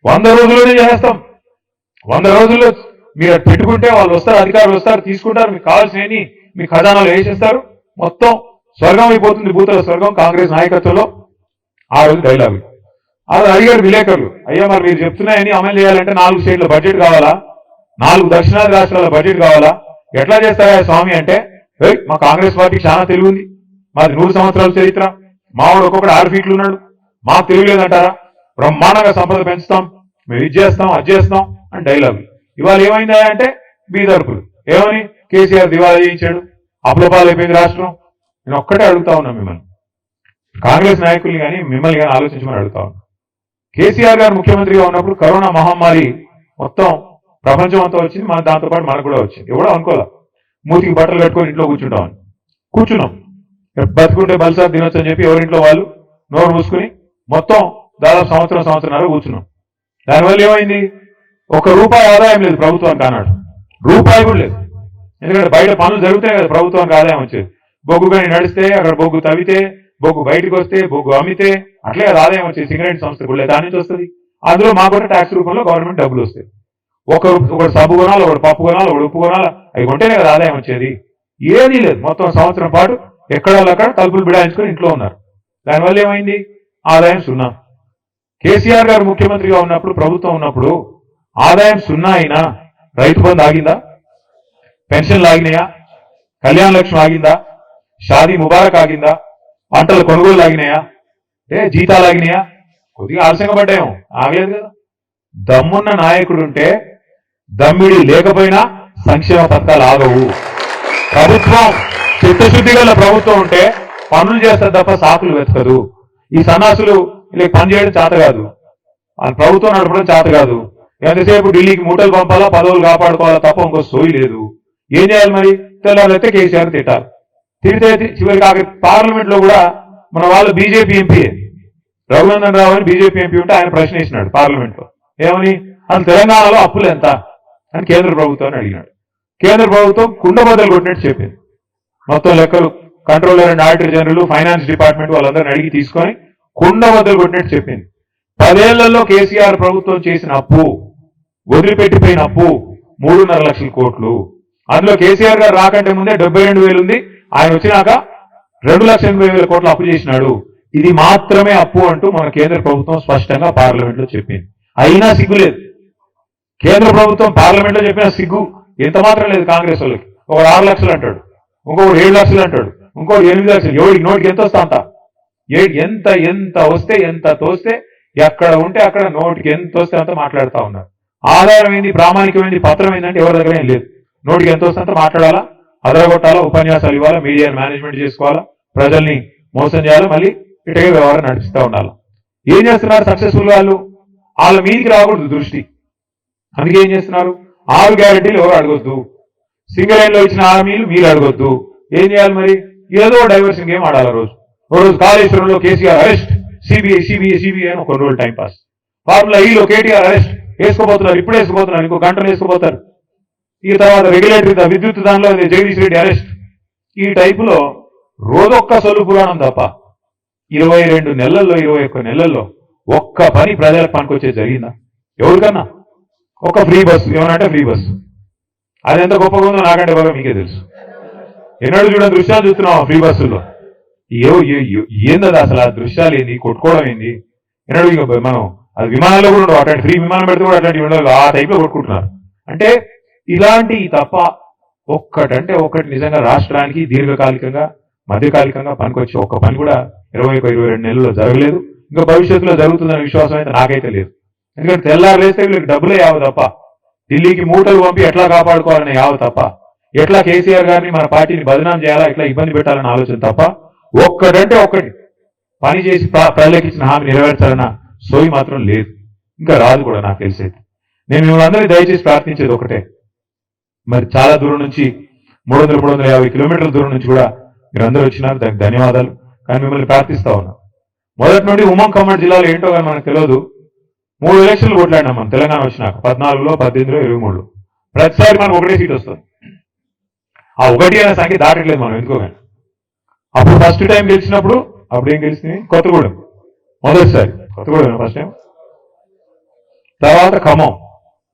100 రోజుల్లోనే చేస్తాం. 100 రోజుల్లో మీరు పెట్టుకుంటే వాళ్ళు వస్తారు, అధికారులు వస్తారు, తీసుకుంటారు, మీకు కావాల్సినవి మీ ఖజానాలు వేసేస్తారు, మొత్తం స్వర్గం అయిపోతుంది, భూతల స్వర్గం కాంగ్రెస్ నాయకత్వంలో. ఆ రోజు డైలాగు. అది అడిగారు విలేకరులు, అయ్యా మరి మీరు చెప్తున్నాయని అమలు చేయాలంటే 4 స్టేట్ల బడ్జెట్ కావాలా, 4 దక్షిణాది రాష్ట్రాల బడ్జెట్ కావాలా, ఎట్లా చేస్తారా స్వామి అంటే, మా కాంగ్రెస్ పార్టీకి చాలా తెలివి ఉంది, మాది 100 సంవత్సరాల చరిత్ర, మావాడు ఒక్కొక్కడు 6 ఫీట్లు ఉన్నాడు, మాకు తెలియలేదంటారా, బ్రహ్మాండంగా సంపద పెంచుతాం, మేము ఇది చేస్తాం అది చేస్తాం అని డైలాగు. ఇవాళ ఏమైందా అంటే బీదర్పులు ఏమని కేసీఆర్ దివాళా చేయించాడు, అప్లపాలైపోయింది రాష్ట్రం. నేను ఒక్కటే అడుగుతా ఉన్నా మిమ్మల్ని, కాంగ్రెస్ నాయకుల్ని కానీ మిమ్మల్ని కానీ ఆలోచించమని అడుగుతా ఉన్నా. కేసీఆర్ గారు ముఖ్యమంత్రిగా ఉన్నప్పుడు కరోనా మహమ్మారి మొత్తం ప్రపంచం అంతా వచ్చింది, మన దాంతో పాటు మనకు కూడా వచ్చింది. ఎవడో అనుకోలే మూతికి బట్టలు కట్టుకొని ఇంట్లో కూర్చుంటామని. కూర్చున్నాం, బతుకుంటే బలిసార్ తినొచ్చు అని చెప్పి ఎవరింట్లో వాళ్ళు నోరు మూసుకుని మొత్తం దాదాపు సంవత్సరంన్నర కూర్చున్నాం. దానివల్ల ఏమైంది, 1 రూపాయి ఆదాయం లేదు ప్రభుత్వానికి, అన్నాడు రూపాయి కూడా లేదు. ఎందుకంటే బయట పనులు జరుగుతాయి కదా ప్రభుత్వానికి ఆదాయం వచ్చేది. బొగ్గు కానీ నడిస్తే, అక్కడ బొగ్గు తవ్వితే, బొగ్గు బయటకు వస్తే, బొగ్గు అమ్మితే, అట్లే కదా ఆదాయం వచ్చేది. సింగరేట్ సంస్థ కూడా దాని నుంచి వస్తుంది. అందులో మాకు కూడా ట్యాక్స్ రూపంలో గవర్నమెంట్ డబ్బులు వస్తాయి. ఒకటి సబ్బు కొనాలి, ఒకటి పప్పు కొనాలి, ఒకటి ఉప్పు కొనాలి, అవి కొంటేనే కదా ఆదాయం వచ్చేది. ఏదీ లేదు, మొత్తం సంవత్సరం పాటు ఎక్కడక్కడ తలుపులు బిడాయించుకొని ఇంట్లో ఉన్నారు. దానివల్ల ఏమైంది, ఆదాయం 0. కేసీఆర్ గారు ముఖ్యమంత్రిగా ఉన్నప్పుడు, ప్రభుత్వం ఉన్నప్పుడు ఆదాయం 0 అయినా రైతు బంధు ఆగిందా, పెన్షన్లు ఆగినాయా, కళ్యాణ లక్ష్మి ఆగిందా, షాదీ ముబారక్ ఆగిందా, పంటల కొనుగోలు ఆగినాయా, జీతాలు ఆగినాయా, కొద్దిగా ఆలస్యంగా పడ్డాయేమో, ఆగలేదు కదా. దమ్మున్న నాయకుడుంటే, దమ్మిడి లేకపోయినా సంక్షేమ పథకాలు ఆగవు. ప్రభుత్వం చిత్తశుద్ధి గల ప్రభుత్వం ఉంటే పనులు చేస్తారు తప్ప సాకులు వెతకదు. ఈ సన్నాసులు ఇలా పని చేయడం చేత కాదు, ప్రభుత్వం నడపడం చేత కాదు. ఎంతసేపు ఢిల్లీకి మూటలు పంపాలా, పదవులు కాపాడుకోవాలా తప్ప ఇంకో సోయి లేదు. ఏం చేయాలి మరి, తెల్లారైతే కేసీఆర్ తిట్టాలి, తిరిగితే చివరికి పార్లమెంట్ లో కూడా మన వాళ్ళు బీజేపీ ఎంపీ రఘునందన్ రావు అని బీజేపీ ఎంపీ ఉంటే ఆయన ప్రశ్న వేసినాడు పార్లమెంట్ లో, ఏమని, అసలు తెలంగాణలో అప్పులు ఎంత అని కేంద్ర ప్రభుత్వాన్ని అడిగినాడు. కేంద్ర ప్రభుత్వం కుండబద్దలు కొట్టినట్టు చెప్పింది. మొత్తం లెక్కలు controller and auditor general, finance department వాళ్ళందరినీ అడిగి తీసుకొని కుండబద్దలు కొట్టినట్టు చెప్పింది. 10 ఏళ్లలో కేసీఆర్ ప్రభుత్వం చేసిన అప్పు, వదిలిపెట్టిపోయిన అప్పు 3.5 లక్షల కోట్లు. అందులో కేసీఆర్ గారు రాకంటే ముందే 72,000 ఉంది, ఆయన వచ్చినాక 2,80,000 కోట్ల అప్పు చేసినాడు. ఇది మాత్రమే అప్పు అంటూ మన కేంద్ర ప్రభుత్వం స్పష్టంగా పార్లమెంట్ లో చెప్పింది. అయినా సిగ్గు లేదు. కేంద్ర ప్రభుత్వం పార్లమెంట్ లో చెప్పిన సిగ్గు ఎంత మాత్రం లేదు కాంగ్రెస్ వాళ్ళకి. ఒకడు 6 లక్షలు అంటాడు, ఇంకొకటి 7 లక్షలు అంటాడు, ఇంకోటి 8 లక్షలు. ఎవరికి నోటికి ఎంత వస్తా అంత, ఎంత వస్తే ఎంత తోస్తే, ఎక్కడ ఉంటే అక్కడ నోటికి ఎంత వస్తే అంత మాట్లాడుతూ ఉన్నారు. ఆధారం ఏంది, ప్రామాణికమైంది, పత్రం ఏంటంటే ఎవరి దగ్గర ఏం లేదు. నోటికి ఎంత వస్తే అంత మాట్లాడాలా, అదరగొట్టాలా, ఉపన్యాసాలు ఇవ్వాలా, మీడియాని మేనేజ్మెంట్ చేసుకోవాలా, ప్రజల్ని మోసం చేయాలా, మళ్ళీ ఇటుగా వ్యవహారం నడిపిస్తూ ఉండాలి. ఏం చేస్తున్నారు సక్సెస్ఫుల్ వాళ్ళు, వాళ్ళ మీదికి రాకూడదు దృష్టి. అందుకే ఏం చేస్తున్నారు, 6 గ్యారెంటీలు ఎవరు అడగొద్దు, సింగిల్ లైన్ లో ఇచ్చిన హామీలు మీరు అడగొద్దు. ఏం చేయాలి మరి, ఏదో డైవర్షన్ గేమ్ ఆడాలి. రోజు కాళేశ్వరంలో కేసీఆర్ అరెస్ట్, సిబిఐ అని 1 రోజులు టైంపాస్. ఫార్ములా ఈలో కేటీఆర్ అరెస్ట్, వేసుకోబోతున్నారు, ఇప్పుడు వేసుకోబోతున్నారు, ఇంకో గంటలు వేసుకోబోతారు. ఈ తర్వాత రెగ్యులేటరీ విద్యుత్ దానిలో జగదీష్ రెడ్డి అరెస్ట్. ఈ టైపులో రోజొక్క సొల్లు పురాణం తప్ప 22 నెలల్లో 21 నెలల్లో ఒక్క పని ప్రజలకు పనికొచ్చే జరిగిందా ఎవరికన్నా? ఒక ఫ్రీ బస్సు, ఏమనంటే ఫ్రీ బస్సు, అది ఎంత గొప్పగా ఉందో నాకంటే బాగా మీకే తెలుసు. ఎన్నడూ చూడని దృశ్యాలు చూస్తున్నాం ఫ్రీ బస్సుల్లో. ఏందది అసలు, ఆ దృశ్యాలు ఏంది, కొట్టుకోవడం ఏంది, ఎన్నడూ ఇంకా మనం అది విమానాల్లో కూడా ఉండవు. అట్లాంటి ఫ్రీ విమానం పెడితే కూడా అట్లాంటివి ఉండవు, ఆ టైప్ లో కొట్టుకుంటున్నారు. అంటే ఇలాంటి తప్ప ఒక్కటంటే ఒకటి నిజంగా రాష్ట్రానికి దీర్ఘకాలికంగా మధ్యకాలికంగా పనికొచ్చే ఒక్క పని కూడా 21-22 నెలల్లో జరగలేదు. ఇంకా భవిష్యత్తులో జరుగుతుందనే విశ్వాసం అయితే నాకైతే లేదు. ఎందుకంటే తెల్లారు లేస్తే వీళ్ళకి డబ్బులే యావ తప్ప, ఢిల్లీకి మూటలు పంపి ఎట్లా కాపాడుకోవాలనే యావ తప్ప, ఎట్లా కేసీఆర్ గారిని మన పార్టీని బదనాం చేయాలా, ఎట్లా ఇబ్బంది పెట్టాలన్న ఆలోచన తప్ప ఒక్కటంటే ఒక్కటి పని చేసి ప్రజలకు ఇచ్చిన హామీ నెరవేర్చాలన్న సోయి మాత్రం లేదు, ఇంకా రాదు కూడా నాకు తెలిసేది. నేను మిమ్మల్ని అందరినీ దయచేసి ప్రార్థించేది ఒకటే, మరి చాలా దూరం నుంచి 300-350 కిలోమీటర్ల దూరం నుంచి కూడా మీరందరూ వచ్చినారు, దానికి ధన్యవాదాలు. కానీ మిమ్మల్ని ప్రార్థిస్తా ఉన్నా, మొదటి నుండి ఖమ్మం జిల్లాలో ఏంటో కానీ మనకు తెలియదు. 3 ఎలక్షన్లు కొట్లాడినాం మనం తెలంగాణ వచ్చినాక, 14లో, 18లో, 23లో. ప్రతిసారి మనకు ఒకటే సీట్ వస్తుంది. ఆ ఒకటి అనే సంఖ్య దాటట్లేదు మనం ఎందుకో కానీ. అప్పుడు ఫస్ట్ టైం గెలిచినప్పుడు అప్పుడు ఏం గెలిచింది, కొత్తగూడెం మొదటిసారి, కొత్తగూడెం ఫస్ట్ టైం తర్వాత ఖమ్మం